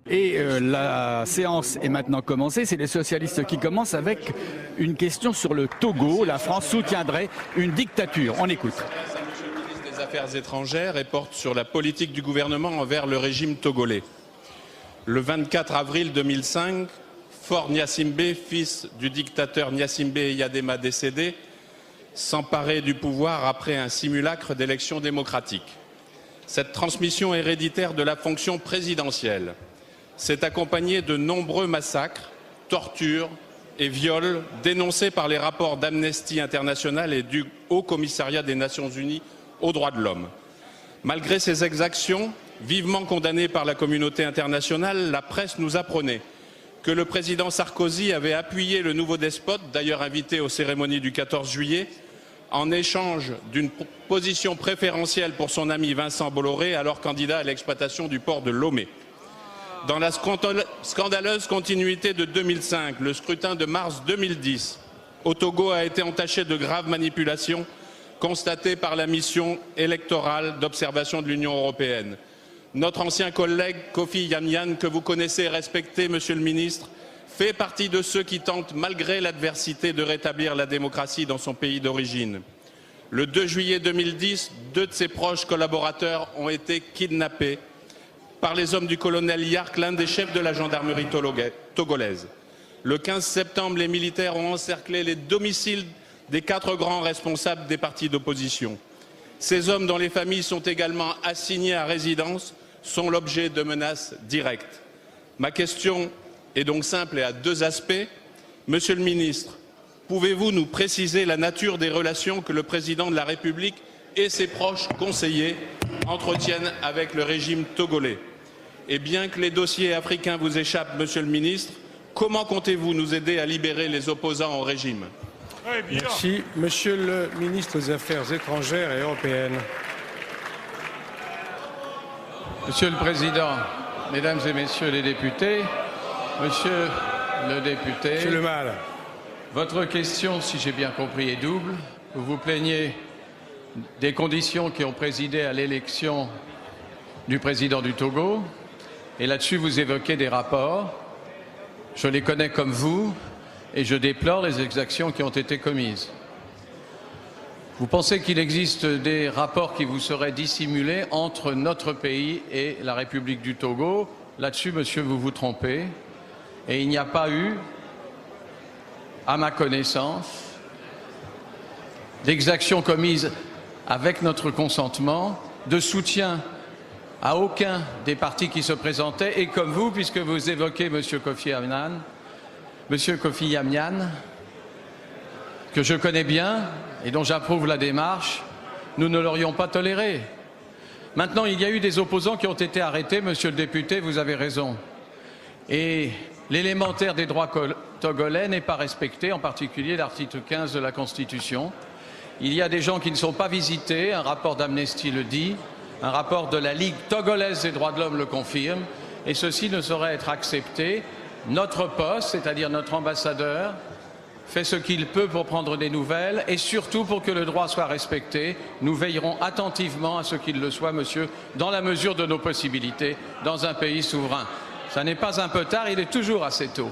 Et la séance est maintenant commencée. C'est les socialistes qui commencent avec une question sur le Togo. La France soutiendrait une dictature. On écoute. Monsieur le ministre des Affaires étrangères et porte sur la politique du gouvernement envers le régime togolais. Le 24 avril 2005, Faure Gnassingbé, fils du dictateur Gnassingbé Eyadema décédé, s'emparait du pouvoir après un simulacre d'élection démocratique. Cette transmission héréditaire de la fonction présidentielle s'est accompagnée de nombreux massacres, tortures et viols dénoncés par les rapports d'Amnesty International et du Haut Commissariat des Nations Unies aux droits de l'homme. Malgré ces exactions, vivement condamnées par la communauté internationale, la presse nous apprenait que le président Sarkozy avait appuyé le nouveau despote, d'ailleurs invité aux cérémonies du 14 juillet, en échange d'une position préférentielle pour son ami Vincent Bolloré, alors candidat à l'exploitation du port de Lomé. Dans la scandaleuse continuité de 2005, le scrutin de mars 2010 au Togo a été entaché de graves manipulations constatées par la mission électorale d'observation de l'Union européenne. Notre ancien collègue Kofi Yamyan, que vous connaissez et respectez, Monsieur le Ministre, fait partie de ceux qui tentent, malgré l'adversité, de rétablir la démocratie dans son pays d'origine. Le 2 juillet 2010, 2 de ses proches collaborateurs ont été kidnappés par les hommes du colonel Yark, l'un des chefs de la gendarmerie togolaise. Le 15 septembre, les militaires ont encerclé les domiciles des 4 grands responsables des partis d'opposition. Ces hommes, dont les familles sont également assignées à résidence, sont l'objet de menaces directes. Ma question est donc simple et à 2 aspects. Monsieur le ministre, pouvez-vous nous préciser la nature des relations que le président de la République et ses proches conseillers entretiennent avec le régime togolais? Et bien que les dossiers africains vous échappent, Monsieur le ministre, comment comptez-vous nous aider à libérer les opposants au régime? Merci. Monsieur le ministre des Affaires étrangères et européennes. Monsieur le Président, Mesdames et Messieurs les députés, Monsieur le député, Monsieur Le Mal. Votre question, si j'ai bien compris, est double. Vous vous plaignez des conditions qui ont présidé à l'élection du président du Togo. Et là-dessus, vous évoquez des rapports. Je les connais comme vous et je déplore les exactions qui ont été commises. Vous pensez qu'il existe des rapports qui vous seraient dissimulés entre notre pays et la République du Togo. Là-dessus, monsieur, vous vous trompez. Et il n'y a pas eu, à ma connaissance, d'exactions commises avec notre consentement, de soutien à aucun des partis qui se présentaient, et comme vous, puisque vous évoquez Monsieur Kofi Yamyan, que je connais bien et dont j'approuve la démarche, nous ne l'aurions pas toléré. Maintenant, il y a eu des opposants qui ont été arrêtés, monsieur le député, vous avez raison. Et l'élémentaire des droits togolais n'est pas respecté, en particulier l'article 15 de la Constitution. Il y a des gens qui ne sont pas visités, un rapport d'Amnesty le dit, un rapport de la Ligue togolaise des droits de l'homme le confirme, et ceci ne saurait être accepté. Notre poste, c'est-à-dire notre ambassadeur, fait ce qu'il peut pour prendre des nouvelles et surtout pour que le droit soit respecté. Nous veillerons attentivement à ce qu'il le soit, monsieur, dans la mesure de nos possibilités, dans un pays souverain. Ça n'est pas un peu tard, il est toujours assez tôt.